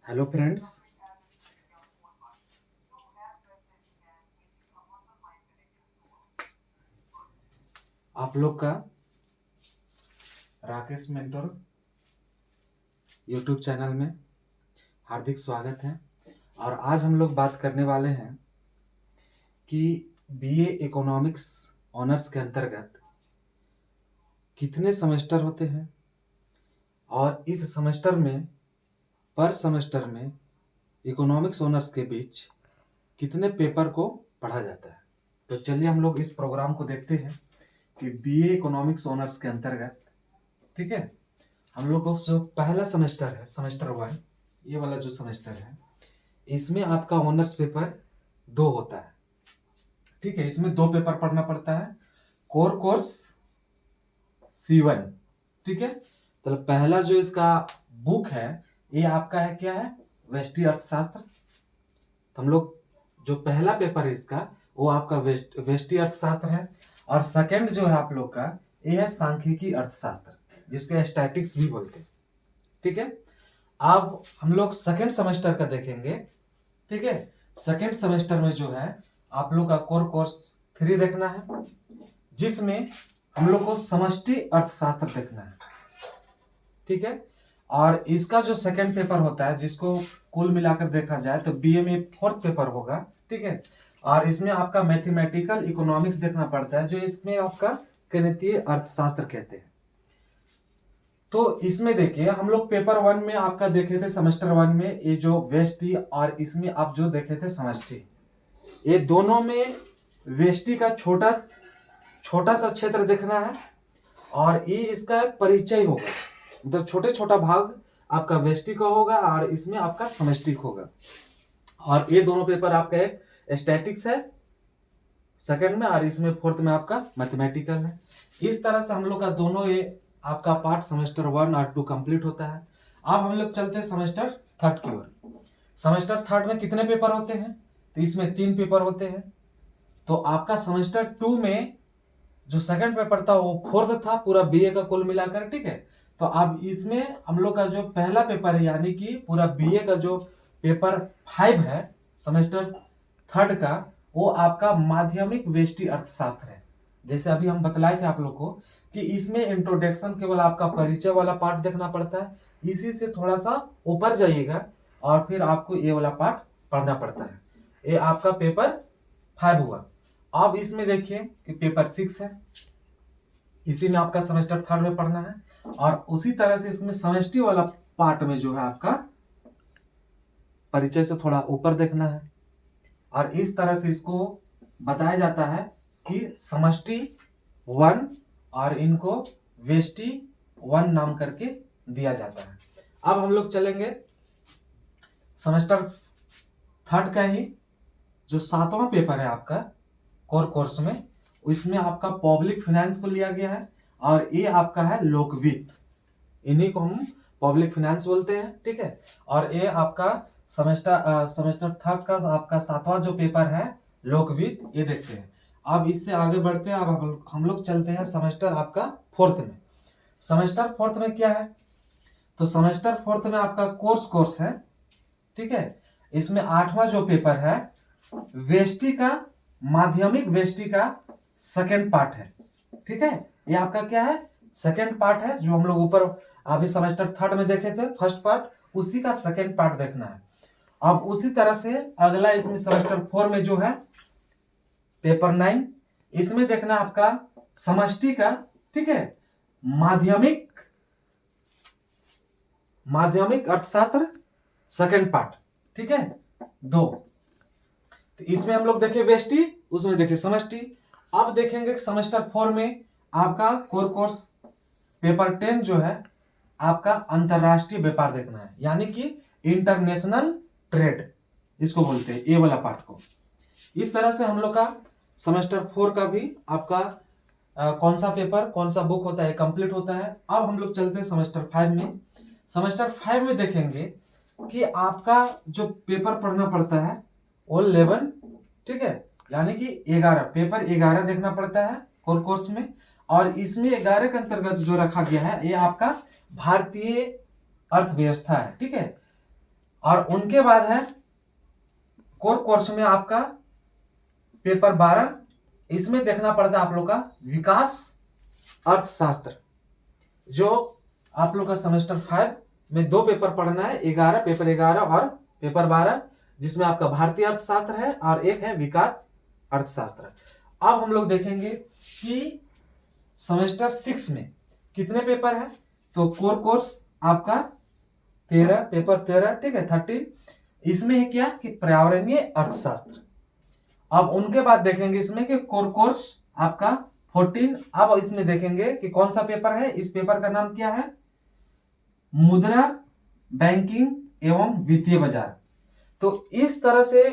Hello friends. आप लोग का राकेश मेंटर यूट्यूब चैनल में हार्दिक स्वागत है। और आज हम लोग बात करने वाले हैं कि बीए इकोनॉमिक्स ऑनर्स के अंतर्गत कितने सेमेस्टर होते हैं और इस सेमेस्टर में पर सेमेस्टर में इकोनॉमिक्स ऑनर्स के बीच कितने पेपर को पढ़ा जाता है। तो चलिए हम लोग इस प्रोग्राम को देखते हैं कि बीए इकोनॉमिक्स ऑनर्स के अंतर्गत, ठीक है, हम लोग को जो पहला सेमेस्टर है, सेमेस्टर 1, ये वाला जो सेमेस्टर है, इसमें आपका ऑनर्स पेपर 2 होता है। ठीक है, इसमें 2 पेपर पढ़ना पड़ता है। कोर कोर्स C1, ठीक है। तो पहला जो इसका बुक है ये आपका है, क्या है, व्यष्टि अर्थशास्त्र। तो हम लोग जो पहला पेपर है इसका वो आपका व्यष्टि अर्थशास्त्र है। और सेकंड जो है आप लोग का ये है सांख्यिकी अर्थशास्त्र, जिसको स्टैटिक्स भी बोलते हैं। ठीक है, अब हम लोग सेकंड सेमेस्टर का देखेंगे। ठीक है, सेकंड सेमेस्टर में जो है आप लोग का कोर कोर्स 3 देखना है, जिसमें हम लोग को समष्टि अर्थशास्त्र देखना है। ठीक है, और इसका जो सेकंड पेपर होता है, जिसको कुल मिलाकर देखा जाए तो बीए में 4th पेपर होगा। ठीक है, और इसमें आपका मैथमेटिकल इकोनॉमिक्स देखना पड़ता है, जो इसमें आपका गणितीय अर्थशास्त्र कहते हैं। तो इसमें देखिए हम लोग पेपर 1 में आपका देखे थे, सेमेस्टर 1 में ये जो व्यष्टि, और इसमें आप जो देखे थे समष्टि, ये दोनों में व्यष्टि का छोटा छोटा सा क्षेत्र देखना है और ये इसका परिचय होगा। मतलब छोटे छोटा भाग आपका व्यष्टि का होगा और इसमें आपका समष्टि होगा। और ये दोनों पेपर आपका एक स्टैटिक्स है सेकंड में, और इसमें 4th में आपका मैथमेटिकल है। इस तरह से हम लोग का दोनों ये आपका पार्ट सेमेस्टर 1 और 2 कंप्लीट होता है। अब हम लोग चलते हैं सेमेस्टर 3 की ओर। सेमेस्टर 3 में कितने पेपर होते हैं? तो इसमें 3 पेपर होते हैं। तो आपका सेमेस्टर 2 में जो सेकंड पेपर था वो 4th था, पूरा बीए का कुल मिलाकर। ठीक है, तो अब इसमें हम लोग का जो पहला पेपर है, यानी कि पूरा बीए का जो पेपर 5 है सेमेस्टर 3 का, वो आपका माध्यमिक व्यष्टि अर्थशास्त्र है। जैसे अभी हम बतलाए थे आप लोग को कि इसमें इंट्रोडक्शन केवल आपका परिचय वाला पार्ट देखना पड़ता है। इसी से थोड़ा सा ऊपर जाइएगा और फिर आपको ये वाला पार्ट पढ़ना पड़ता है। ये आपका पेपर 5 हुआ। अब इसमें देखिए कि पेपर 6 है, इसी में आपका सेमेस्टर 3 में पढ़ना है। और उसी तरह से इसमें समष्टि वाला पार्ट में जो है आपका परिचय से थोड़ा ऊपर देखना है। और इस तरह से इसको बताया जाता है कि समष्टि 1 और इनको व्यष्टि 1 नाम करके दिया जाता है। अब हम लोग चलेंगे सेमेस्टर 3 का ही जो 7वां पेपर है आपका कोर कोर्स में, इसमें आपका पब्लिक फाइनेंस को लिया गया है और ये आपका है लोकवित्त। इन्हीं को हम पब्लिक फाइनेंस बोलते हैं। ठीक है, और ये आपका सेमेस्टर 3 का आपका 7वां जो पेपर है लोकवित्त, ये देखते हैं। अब इससे आगे बढ़ते हैं, अब हम लोग चलते हैं सेमेस्टर आपका 4th में। सेमेस्टर 4th में क्या है? तो सेमेस्टर 4th में आपका कोर्स है। ठीक है, इसमें 8वां जो पेपर है व्यष्टि का, माध्यमिक व्यष्टि का सेकंड पार्ट है। ठीक है, ये आपका क्या है, सेकंड पार्ट है, जो हम लोग ऊपर अभी सेमेस्टर 3 में देखे थे फर्स्ट पार्ट, उसी का सेकंड पार्ट देखना है। अब उसी तरह से अगला इसमें सेमेस्टर 4 में जो है पेपर 9, इसमें देखना आपका समष्टि का, ठीक है, माध्यमिक अर्थशास्त्र सेकंड पार्ट। ठीक है, 2। तो इसमें हम लोग देखे व्यष्टि, उसमें देखे समष्टि। अब देखेंगे सेमेस्टर 4 में आपका कोर कोर्स पेपर 10 जो है आपका अंतरराष्ट्रीय व्यापार देखना है, यानी कि इंटरनेशनल ट्रेड इसको बोलते हैं, ये वाला पार्ट को। इस तरह से हम लोग का सेमेस्टर 4 का भी आपका कौन सा पेपर, कौन सा बुक होता है, कंप्लीट होता है। अब हम लोग चलते हैं सेमेस्टर 5 में। सेमेस्टर 5 में देखेंगे कि आपका जो पेपर पढ़ना पड़ता है वो 11, ठीक है, यानी कि 11 पेपर 11 देखना पड़ता है कोर कोर्स में। और इसमें 11 के अंतर्गत जो रखा गया है ये आपका भारतीय अर्थव्यवस्था है। ठीक है, और उनके बाद है कोर कोर्स में आपका पेपर 12, इसमें देखना पड़ता है आप लोग का विकास अर्थशास्त्र, जो आप लोग का सेमेस्टर 5 में 2 पेपर पढ़ना है, पेपर 11 और पेपर 12, जिसमें आपका भारतीय अर्थशास्त्र है और एक है विकास अर्थशास्त्र। अब हम लोग देखेंगे कि सेमेस्टर 6 में कितने पेपर है। तो कोर कोर्स आपका 13, पेपर 13, ठीक है, 13। इसमें है क्या कि पर्यावरणीय अर्थशास्त्र। अब उनके बाद देखेंगे इसमें कि कोर कोर्स आपका 14। अब इसमें देखेंगे कि कौन सा पेपर है। इस पेपर का नाम क्या है, मुद्रा, बैंकिंग एवं वित्तीय बाजार। तो इस तरह से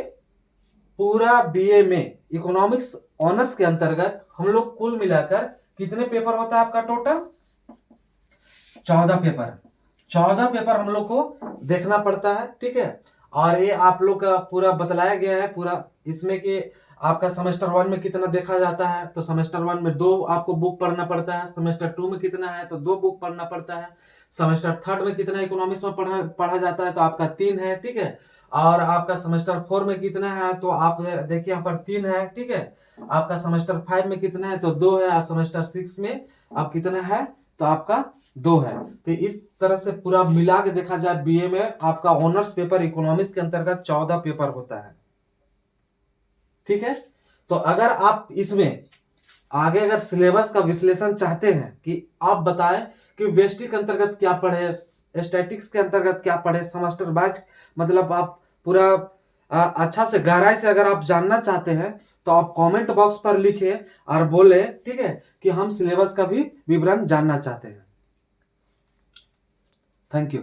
पूरा बीए में इकोनॉमिक्स ऑनर्स के अंतर्गत हम लोग कुल मिलाकर कितने पेपर होता है आपका टोटल, 14 पेपर। 14 पेपर हम लोग को देखना पड़ता है, ठीक है। और ये आप लोग का पूरा बतलाया गया है पूरा इसमें कि आपका सेमेस्टर 1 में कितना देखा जाता है। तो सेमेस्टर 1 में 2 आपको बुक पढ़ना पड़ता है, सेमेस्टर 2 में कितना है तो 2 बुक पढ़ना पड़ता है, सेमेस्टर 3 में कितना इकोनॉमिक्स में पढ़ा जाता है तो आपका 3 है, ठीक है। और आपका सेमेस्टर 4 में कितना है तो आप देखिए यहाँ पर 3 है, ठीक है। आपका सेमेस्टर 5 में कितना है तो 2 है, और सेमेस्टर 6 में आप कितना है तो आपका 2 है। तो इस तरह से पूरा मिला के देखा जाए बीए में आपका ऑनर्स पेपर इकोनॉमिक्स के अंतर्गत 14 पेपर होता है, ठीक है। तो अगर आप इसमें आगे अगर सिलेबस का विश्लेषण चाहते हैं कि आप बताएं कि वेस्टिक के अंतर्गत क्या पढ़े, स्टैटिक्स के अंतर्गत क्या पढ़े, सेमेस्टर वाइज, मतलब आप पूरा अच्छा से गहराई से अगर आप जानना चाहते हैं तो आप कमेंट बॉक्स पर लिखें और बोले, ठीक है, कि हम सिलेबस का भी विवरण जानना चाहते हैं। Thank you.